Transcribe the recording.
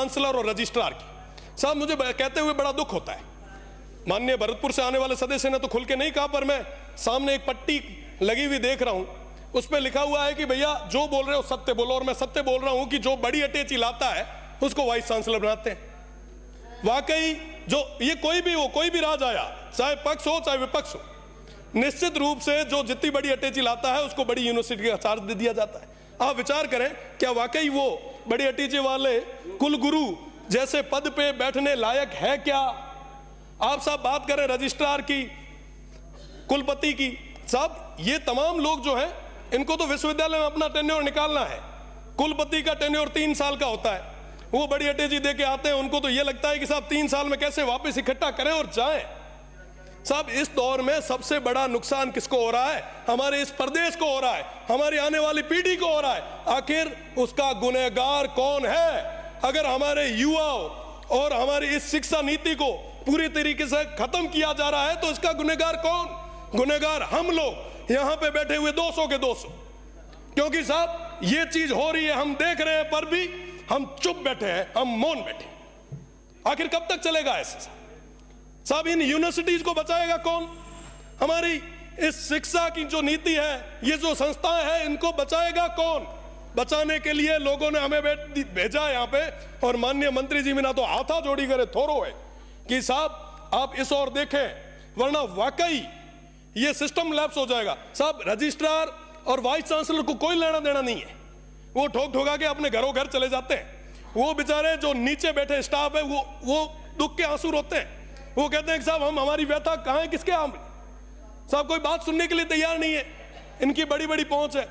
Chancellor और registrar की। साहब मुझे कहते हुए बड़ा दुख होता है, माननीय भरतपुर से आने वाले सदस्य ने तो खुल के नहीं कहा, पर मैं सामने एक पट्टी लगी हुई देख रहा हूं, उस पर लिखा हुआ है कि भैया जो बोल रहे हो सत्य बोलो। और मैं सत्य बोल रहा हूं कि जो बड़ी अटैची लाता है उसको वाइस चांसलर बनाते हैं। वाकई जो ये कोई भी हो, कोई भी राज आया, चाहे पक्ष हो चाहे विपक्ष हो, निश्चित रूप से जो जितनी बड़ी अटैची लाता है उसको बड़ी यूनिवर्सिटी का चार्ज दे दिया जाता है। आप विचार करें, क्या वाकई वो बड़ी अटैची वाले कुलगुरु जैसे पद पे बैठने लायक है क्या? आप साहब बात करें रजिस्ट्रार की, कुलपति की, साहब ये तमाम लोग जो हैं इनको तो विश्वविद्यालय में अपना टेन्योर निकालना है। कुलपति का टेन्योर 3 साल का होता है, वो बड़ी अटैची दे के आते हैं, उनको तो ये लगता है कि साहब 3 साल में कैसे वापस इकट्ठा करें और जाएं। साहब इस दौर में सबसे बड़ा नुकसान किसको हो रहा है? हमारे इस प्रदेश को हो रहा है, हमारी आने वाली पीढ़ी को हो रहा है। आखिर उसका गुनहगार कौन है? अगर हमारे युवाओं और हमारी इस शिक्षा नीति को पूरी तरीके से खत्म किया जा रहा है तो इसका गुनहगार कौन? गुनहगार हम लोग यहां पे बैठे हुए 200 के 200, क्योंकि साहब ये चीज हो रही है, हम देख रहे हैं, पर भी हम चुप बैठे हैं, हम मौन बैठे। आखिर कब तक चलेगा ऐसा? साहब इन यूनिवर्सिटीज को बचाएगा कौन? हमारी इस शिक्षा की जो नीति है, ये जो संस्थाएं हैं, इनको बचाएगा कौन? बचाने के लिए लोगों ने हमें भेजा यहाँ पे, और माननीय मंत्री जी बिना तो हाथा जोड़ी करे थोरो है कि साहब आप इस ओर देखें, वरना वाकई ये सिस्टम लैप्स हो जाएगा। साहब रजिस्ट्रार और वाइस चांसलर को कोई लेना देना नहीं है, वो ठोक ठोका के अपने घरों घर चले जाते हैं। वो बेचारे जो नीचे बैठे स्टाफ है वो दुख के आंसू रोते हैं। वो कहते हैं कि साहब हम हमारी व्यथा कहाँ है, किसके हम? साहब कोई बात सुनने के लिए तैयार नहीं है, इनकी बड़ी बड़ी पहुंच है।